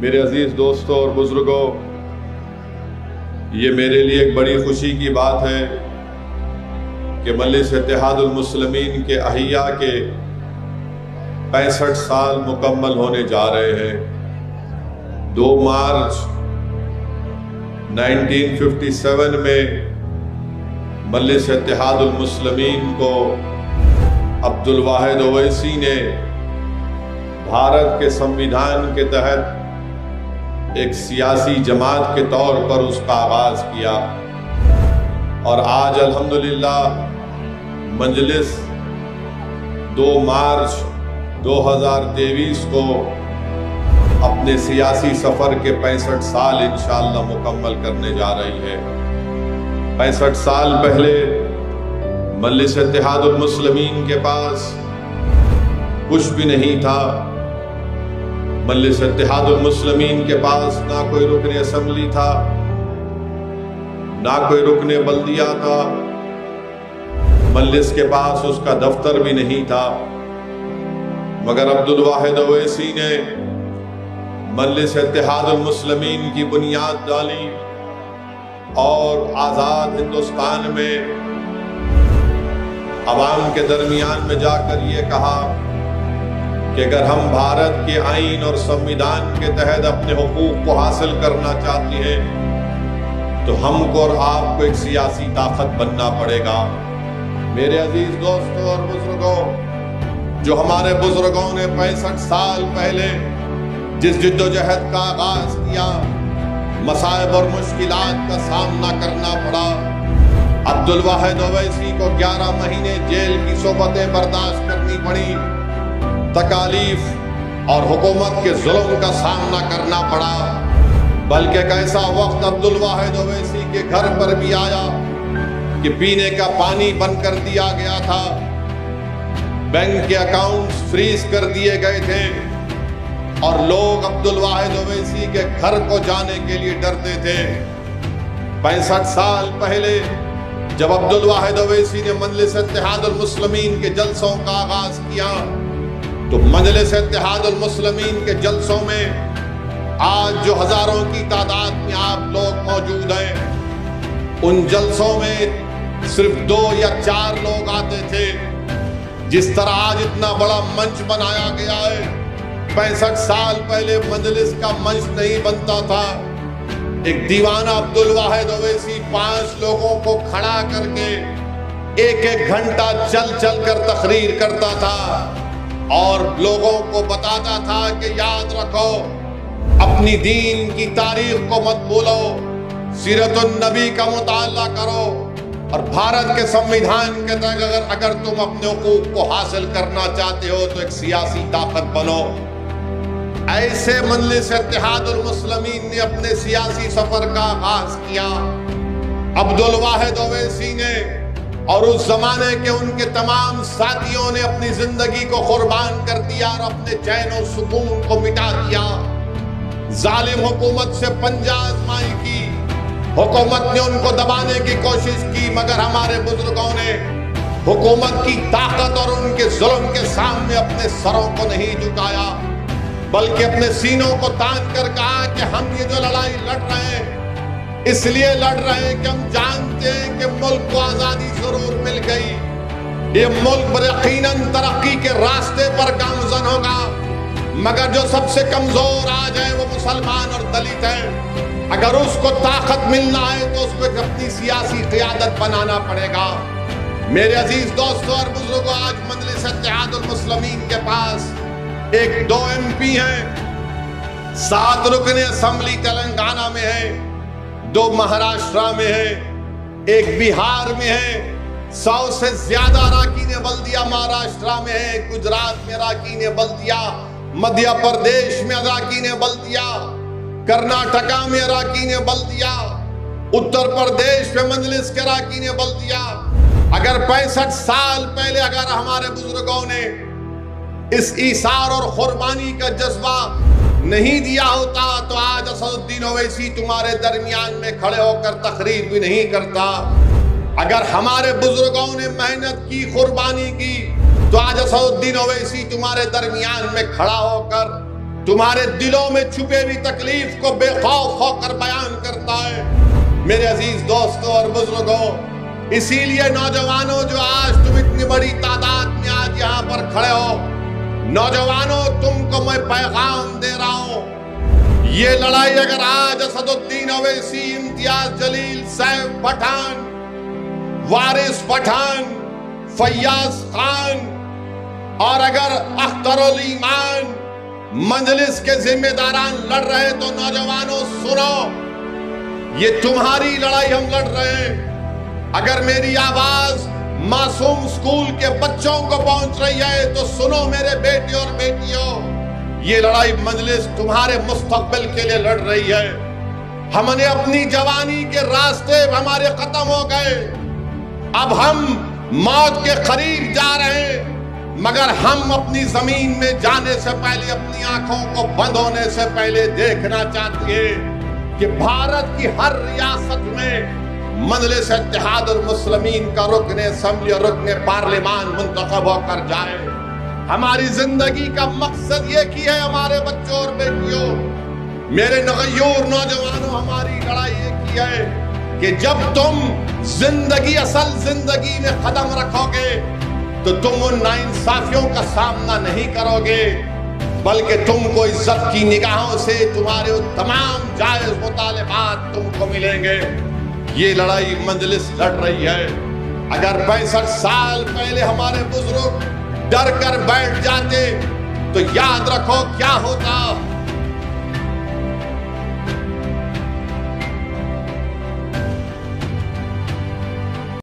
میرے عزیز دوستوں اور بزرگوں، یہ میرے لیے ایک بڑی خوشی کی بات ہے کہ مجلس اتحاد المسلمین کے احیاء کے 65 سال مکمل ہونے جا رہے ہیں۔ 2 مارچ 1957 میں مجلس اتحاد المسلمین کو عبدالواحد اویسی نے بھارت کے سمویدھان کے تحت ایک سیاسی جماعت کے طور پر اس کا آغاز کیا، اور آج الحمدللہ مجلس 2 مارچ 2023 کو اپنے سیاسی سفر کے 65 سال انشاءاللہ مکمل کرنے جا رہی ہے۔ 65 سال پہلے مجلس اتحاد المسلمین کے پاس کچھ بھی نہیں تھا۔ مجلس اتحاد المسلمین کے پاس نہ کوئی رکن اسمبلی تھا، نہ کوئی رکن بلدیہ تھا، مجلس کے پاس اس کا دفتر بھی نہیں تھا، مگر عبدالواحد اویسی نے مجلس اتحاد المسلمین کی بنیاد ڈالی اور آزاد ہندوستان میں عوام کے درمیان میں جا کر یہ کہا کہ اگر ہم بھارت کے آئین اور سمویدھان کے تحت اپنے حقوق کو حاصل کرنا چاہتے ہیں تو ہم کو اور آپ کو ایک سیاسی طاقت بننا پڑے گا۔ میرے عزیز دوستوں اور بزرگوں، جو ہمارے بزرگوں نے 65 سال پہلے جس جد و جہد کا آغاز کیا، مصائب اور مشکلات کا سامنا کرنا پڑا۔ عبدالواحد اویسی کو 11 مہینے جیل کی صحبتیں برداشت کرنی پڑی، تکالیف اور حکومت کے ظلم کا سامنا کرنا پڑا، بلکہ ایک ایسا وقت عبدالواحد اویسی کے گھر پر بھی آیا کہ پینے کا پانی بند کر دیا گیا تھا، بینک کے اکاؤنٹس فریز کر دیے گئے تھے، اور لوگ عبدالواحد اویسی کے گھر کو جانے کے لیے ڈرتے تھے۔ 65 سال پہلے جب عبدالواحد اویسی نے مجلس اتحاد المسلمین کے جلسوں کا آغاز کیا تو مجلس اتحاد المسلمین کے جلسوں میں آج جو ہزاروں کی تعداد میں آپ لوگ موجود ہیں، ان جلسوں میں صرف 2 یا 4 لوگ آتے تھے۔ جس طرح آج اتنا بڑا منچ بنایا گیا ہے، 65 سال پہلے مجلس کا منچ نہیں بنتا تھا۔ ایک دیوانہ عبدالواحد اویسی 5 لوگوں کو کھڑا کر کے 1 گھنٹہ چل کر تقریر کرتا تھا اور لوگوں کو بتاتا تھا کہ یاد رکھو، اپنی دین کی تاریخ کو مت بھولو، سیرت النبی کا مطالعہ کرو، اور بھارت کے سمویدھان کے تحت اگر تم اپنے حقوق کو حاصل کرنا چاہتے ہو تو ایک سیاسی طاقت بنو۔ ایسے مجلس اتحاد المسلمین نے اپنے سیاسی سفر کا آغاز کیا۔ عبدالواحد اویسی نے اور اس زمانے کے ان کے تمام ساتھیوں نے اپنی زندگی کو قربان کر دیا اور اپنے چین و سکون کو مٹا دیا۔ ظالم حکومت سے پنجہ آزمائی کی، حکومت نے ان کو دبانے کی کوشش کی، مگر ہمارے بزرگوں نے حکومت کی طاقت اور ان کے ظلم کے سامنے اپنے سروں کو نہیں جھکایا، بلکہ اپنے سینوں کو تان کر کہا کہ ہم یہ جو لڑائی لڑ رہے ہیں اس لیے لڑ رہے ہیں کہ ہم جانتے ہیں کہ ملک کو آزادی ضرور مل گئی، یہ ملک یقیناً ترقی کے راستے پر گامزن ہوگا، مگر جو سب سے کمزور آج ہے وہ مسلمان اور دلت ہیں۔ اگر اس کو طاقت ملنا ہے تو اس کو اپنی سیاسی قیادت بنانا پڑے گا۔ میرے عزیز دوستوں اور بزرگوں، آج مجلس اتحاد المسلمین کے پاس 2 MP ہیں، 7 رکن اسمبلی تلنگانہ میں ہیں، 2 مہاراشٹرا میں ہیں، 1 بہار میں ہے، 100 سے زیادہ اراکین بلدیہ مہاراشٹرا میں ہیں، گجرات میں اراکین بلدیہ، مدھیہ پردیش میں اراکین بلدیہ، کرناٹکا میں اراکین بلدیہ، اتر پردیش میں مجلس کے اراکین بلدیہ۔ اگر 65 سال پہلے اگر ہمارے بزرگوں نے اس ایثار اور قربانی کا جذبہ نہیں دیا ہوتا تو آج اسد الدین اویسی تمہارے درمیان میں کھڑے ہو کر تقریر بھی نہیں کرتا۔ اگر ہمارے بزرگوں نے محنت کی، قربانی کی، تو آج اسد الدین اویسی تمہارے درمیان میں کھڑا ہو کر تمہارے دلوں میں چھپے ہوئی تکلیف کو بے خوف ہو کر بیان کرتا ہے۔ میرے عزیز دوستوں اور بزرگوں، اسی لیے نوجوانوں جو آج تم اتنی بڑی تعداد میں آج یہاں پر کھڑے ہو، نوجوانوں تم کو میں پیغام دے رہا ہوں، یہ لڑائی اگر آج اسد الدین اویسی، امتیاز جلیل، سیف پٹھان، وارث پٹھان، فیاض خان اور اگر اختر الایمان مجلس کے ذمہ داران لڑ رہے تو نوجوانوں سنو، یہ تمہاری لڑائی ہم لڑ رہے ہیں۔ اگر میری آواز معصوم اسکول کے بچوں کو پہنچ رہی ہے تو سنو میرے بیٹے اور بیٹیوں، یہ لڑائی مجلس تمہارے مستقبل کے لیے لڑ رہی ہے۔ ہم نے اپنی جوانی کے راستے ہمارے ختم ہو گئے، اب ہم موت کے قریب جا رہے ہیں، مگر ہم اپنی زمین میں جانے سے پہلے اپنی آنکھوں کو بند ہونے سے پہلے دیکھنا چاہتی ہے کہ بھارت کی ہر ریاست میں مجلس اتحاد المسلمین کا رکن اسمبلی اور رکن پارلیمان منتخب ہو کر جائے۔ ہماری زندگی کا مقصد یہ کی ہے ہمارے بچوں اور بیٹیوں، میرے نغیور نوجوانوں، ہماری لڑائی یہ کی ہے کہ جب تم زندگی اصل زندگی میں قدم رکھو گے تو تم ان ناانصافیوں کا سامنا نہیں کرو گے، بلکہ تم کو عزت کی نگاہوں سے تمہارے تمام جائز مطالبات تم کو ملیں گے۔ یہ لڑائی مجلس لڑ رہی ہے۔ اگر 65 سال پہلے ہمارے بزرگ ڈر کر بیٹھ جاتے تو یاد رکھو کیا ہوتا۔